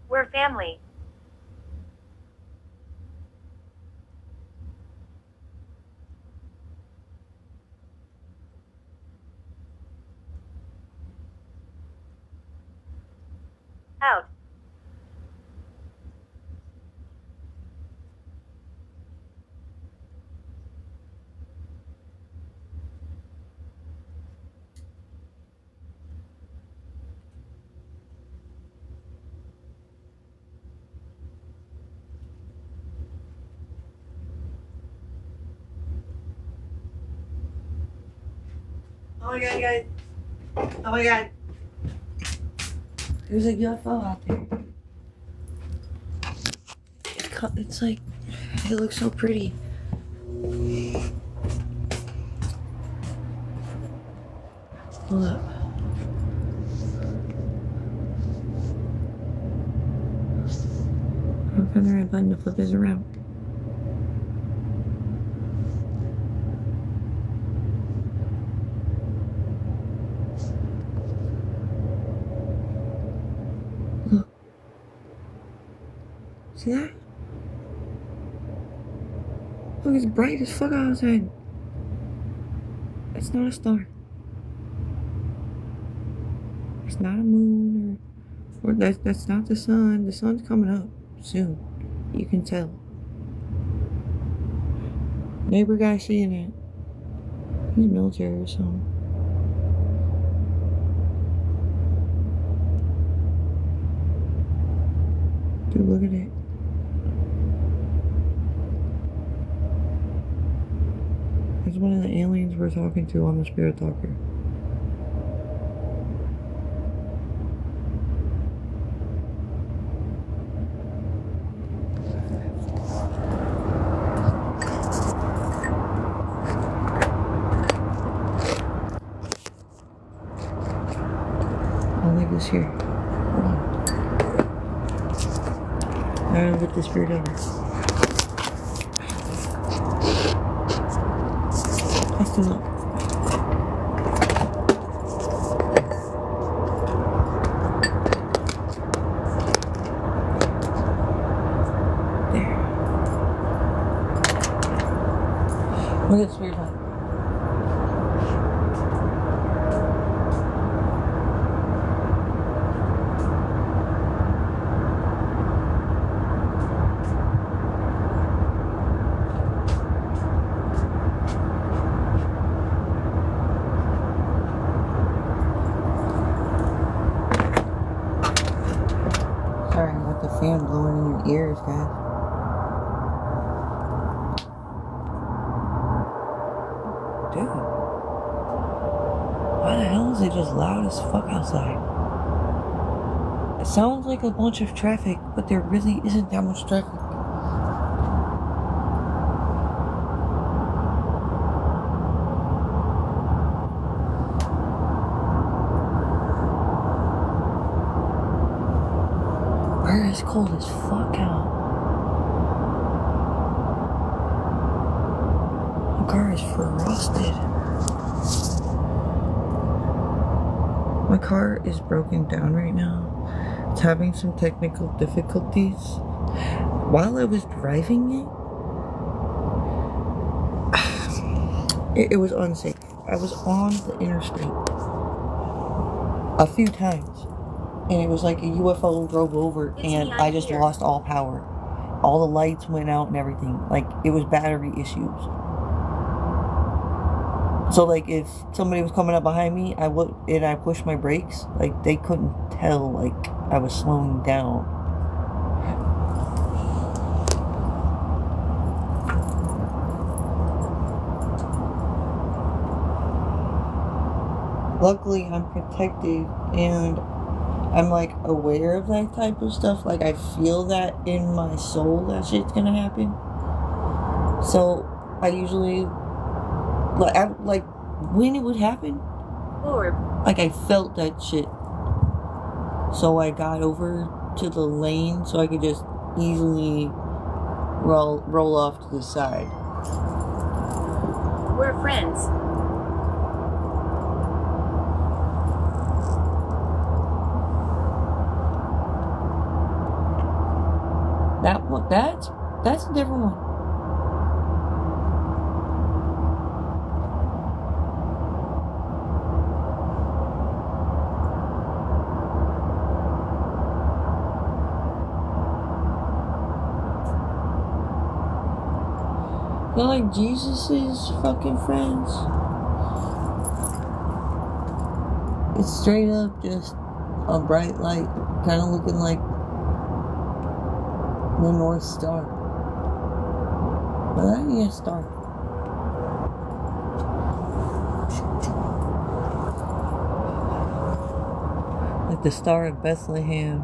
We're family. Out. Oh my god, guys. Oh my god. There's a UFO out there. It's like, it looks so pretty. Hold up. I'll find the right button to flip this around. Look. See that? Look, it's bright as fuck outside. It's not a star. It's not a moon or that's not the sun. The sun's coming up soon. You can tell. Neighbor guy seeing it. He's military or something. Dude, look at it. It's one of the aliens we're talking to on the Spirit Talker. I'll leave this here. Hold on. I'm gonna put the spirit over. Let's do look. There. Look at the spirit light. Sorry, I got the fan blowing in your ears, guys. Dude. Why the hell is it just loud as fuck outside? It sounds like a bunch of traffic, but there really isn't that much traffic. Where is cold as fuck out? My car is frosted. My car is broken down right now. It's having some technical difficulties. While I was driving it was unsafe. I was on the interstate a few times. And it was like a UFO drove over and I just lost all power. All the lights went out and everything. Like, it was battery issues. So, like, if somebody was coming up behind me, I pushed my brakes, like, they couldn't tell, like, I was slowing down. Luckily, I'm protected and I'm like aware of that type of stuff. Like, I feel that in my soul that shit's gonna happen. So I usually like when it would happen, like I felt that shit. So I got over to the lane so I could just easily roll off to the side. Friends. That one, that's a different one. They're like Jesus's fucking friends. It's straight up just a bright light, kind of looking like the North Star. But that ain't a star. Like the Star of Bethlehem.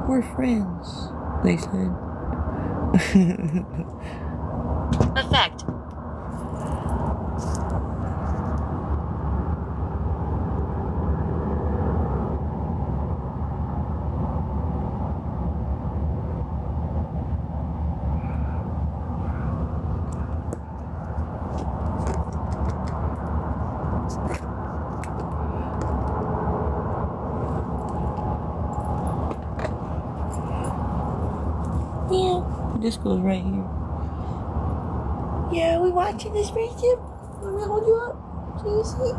We're friends, they said. Effect. Yeah, this goes right here. Yeah, we watching this spaceship? Let me hold you up so you see.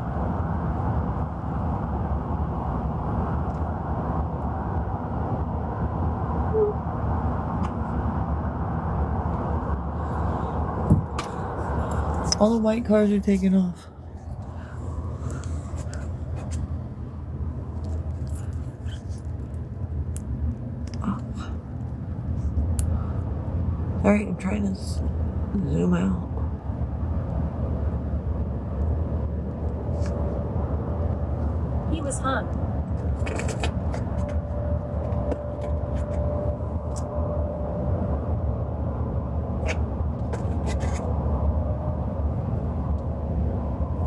All the white cars are taking off. Alright, I'm trying to zoom out. He was hung.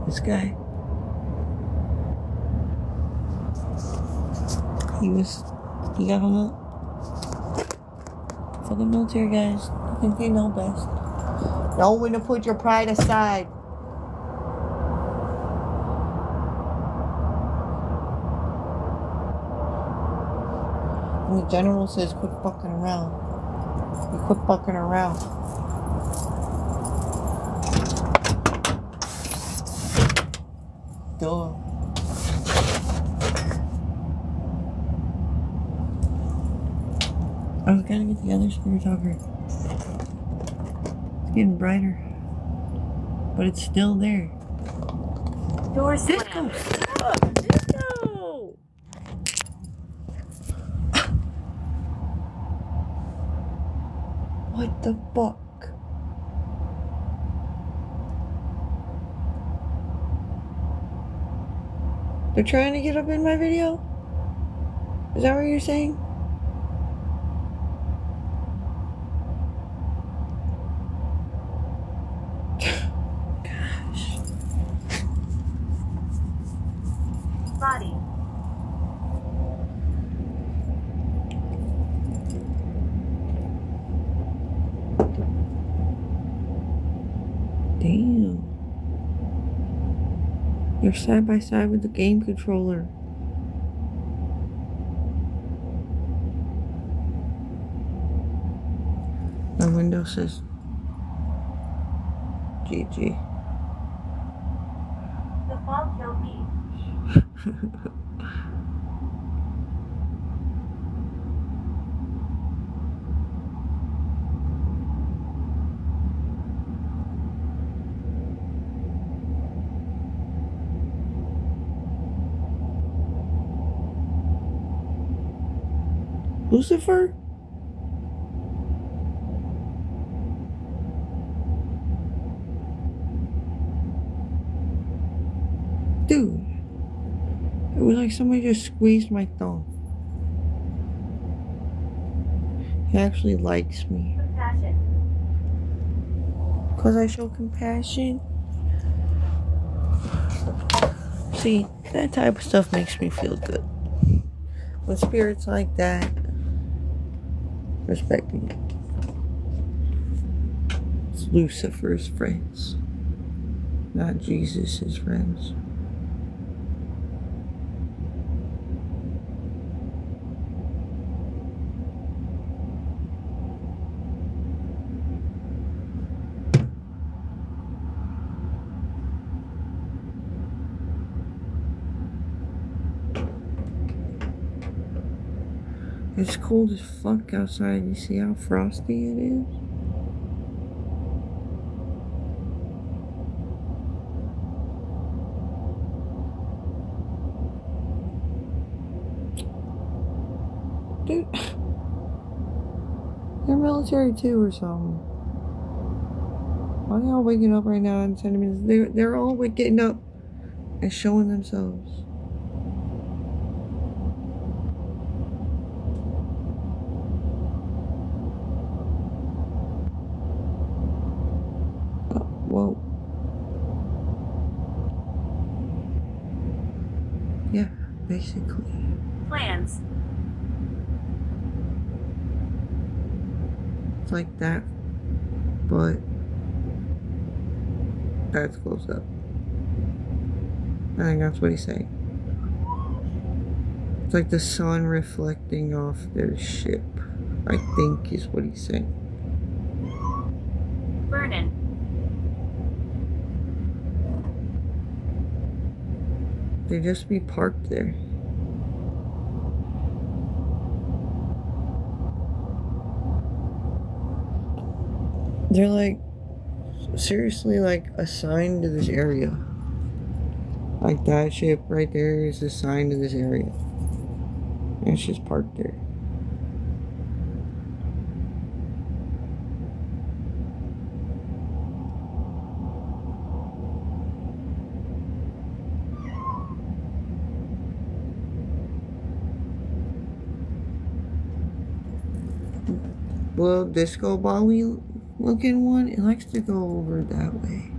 This guy. He got hung up. For the military guys, I think they know best. Know when to put your pride aside. And the general says, quit fucking around. You quit fucking around. Duh. I was gonna get the other screw talker. It's getting brighter. But it's still there. Door Disco! slammed. Stop! Disco! What the fuck? They're trying to get up in my video? Is that what you're saying? Body. Damn. You're side by side with the game controller. My window says GG. The fall killed me. Lucifer? Dude, it was like somebody just squeezed my thumb. He actually likes me. Compassion. Because I show compassion. See, that type of stuff makes me feel good. With spirits like that, respecting it. It's Lucifer's friends, not Jesus' friends. It's cold as fuck outside. You see how frosty it is? Dude, they're military too or something. Why are they all waking up right now and sending me this? They're all getting up and showing themselves. Whoa. Yeah, basically. Plans. It's like that, but that's close up. I think that's what he's saying. It's like the sun reflecting off their ship, I think is what he's saying. Vernon. They just be parked there. They're like, seriously, like assigned to this area. Like that ship right there is assigned to this area. And it's just parked there. Well, disco bally looking one, it likes to go over that way.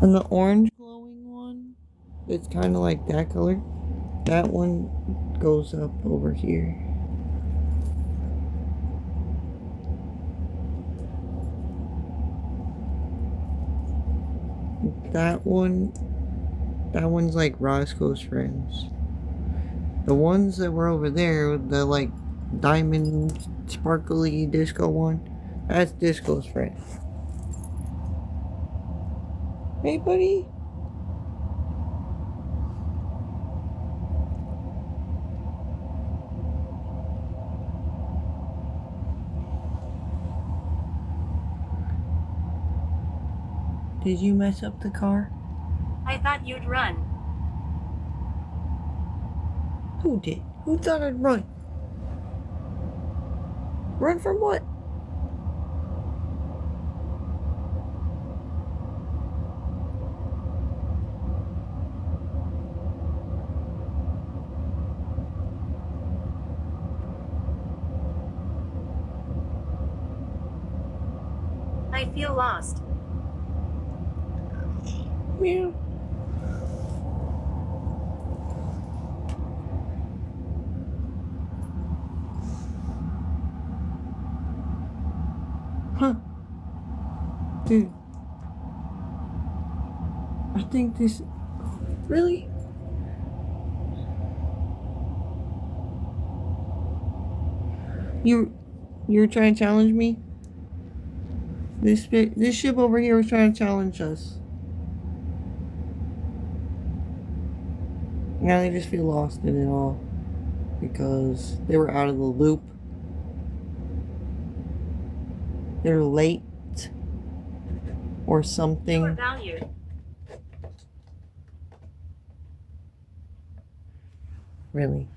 And the orange glowing one, it's kind of like that color. That one goes up over here. That one's like Roscoe's friends. The ones that were over there, the like diamond sparkly disco one, that's Disco's friend. Hey, buddy. Did you mess up the car? I thought you'd run. Who did? Who thought I'd run? Run from what? I feel lost. Yeah. Huh. Dude. I think this... Really? You're trying to challenge me? This ship over here was trying to challenge us. Now they just feel lost in it all. Because they were out of the loop. They're late. Or You are something. valued. Really?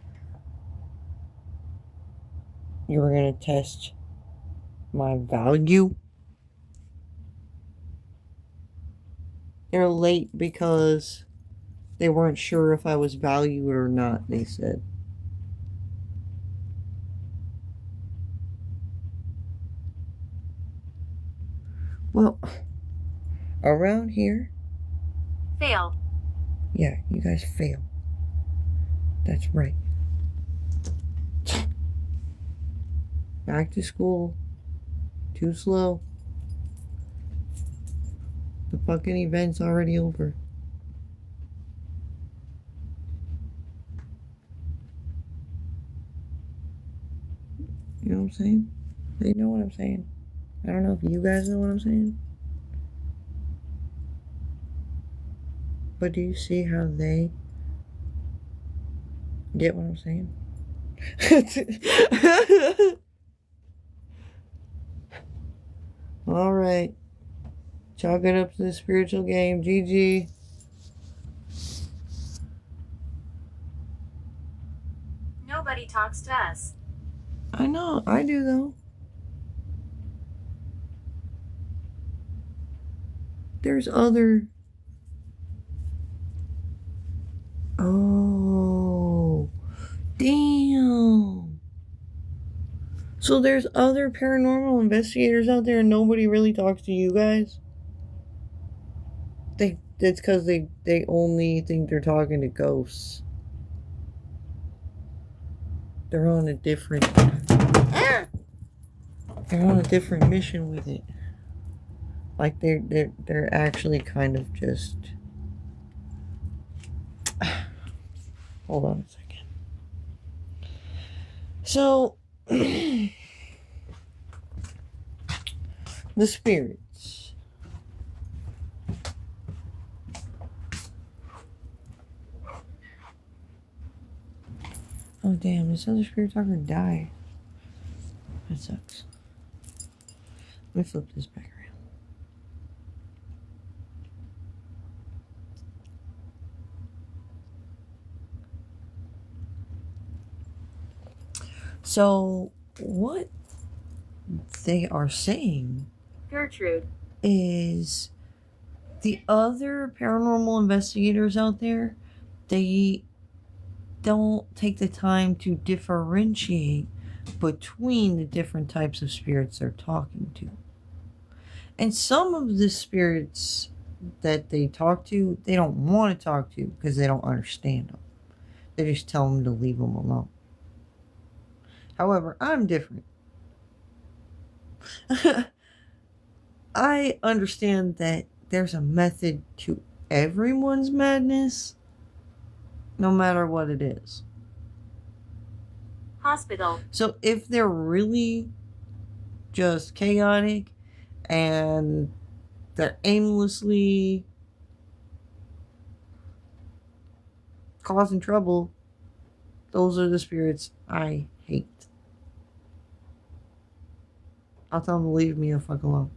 You were gonna test my value? They're late because they weren't sure if I was valued or not, they said. Well, around here, Fail. yeah, you guys fail. That's right. Back to school. Too slow. The fucking event's already over. You know what I'm saying? They know what I'm saying. I don't know if you guys know what I'm saying. But do you see how they get what I'm saying? Alright. Chalk it up to the spiritual game. GG. Nobody talks to us. I know. I do, though. There's other... Oh. Damn. So there's other paranormal investigators out there and nobody really talks to you guys? That's because they only think they're talking to ghosts. They're on a different mission with it. Like they're actually kind of just hold on a second. So the spirits. Oh damn, this other spirit talker died. That sucks. Let me flip this back around. So what they are saying, Gertrude. is the other paranormal investigators out there, they don't take the time to differentiate between the different types of spirits they're talking to. And some of the spirits that they talk to, they don't want to talk to because they don't understand them. They just tell them to leave them alone. However, I'm different. I understand that there's a method to everyone's madness, no matter what it is. Hospital. So if they're really just chaotic and they're aimlessly causing trouble, those are the spirits I hate. I'll tell them to leave me the fuck alone.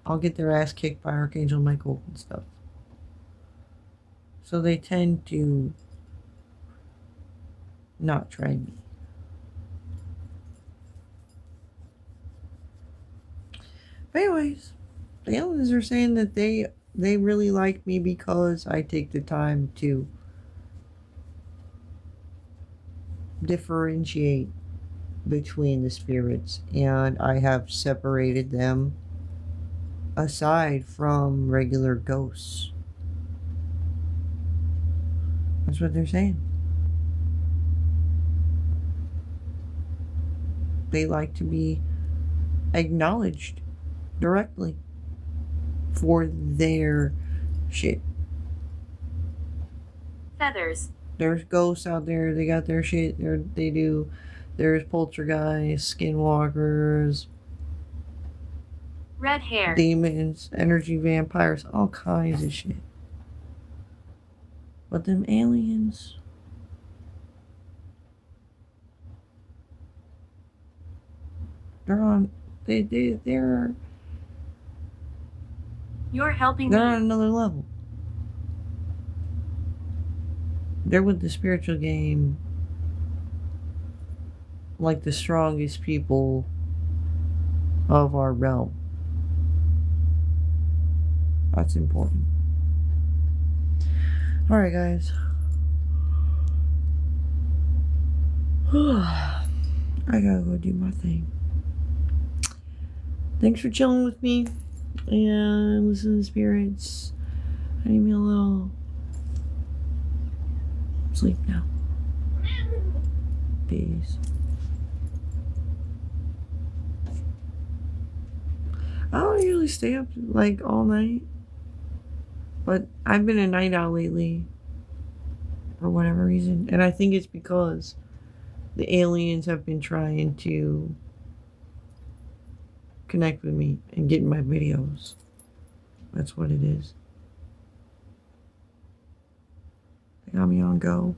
I'll get their ass kicked by Archangel Michael and stuff. So they tend to not try me. But anyways, the aliens are saying that they really like me because I take the time to differentiate between the spirits, and I have separated them aside from regular ghosts. That's what they're saying. They like to be acknowledged directly for their shit. Feathers. There's ghosts out there, they got their shit, they do. There's poltergeists, skinwalkers, Red hair. demons, energy vampires, all kinds of shit. But them aliens, they're on You're helping they're on me. another level. They're with the spiritual game like the strongest people of our realm. That's important. Alright, guys. I gotta go do my thing. Thanks for chilling with me. And listen to spirits. I need me a little sleep now. Peace. I don't usually stay up like all night, but I've been a night owl lately for whatever reason, and I think it's because the aliens have been trying to connect with me and get my videos. That's what it is. They got me on go.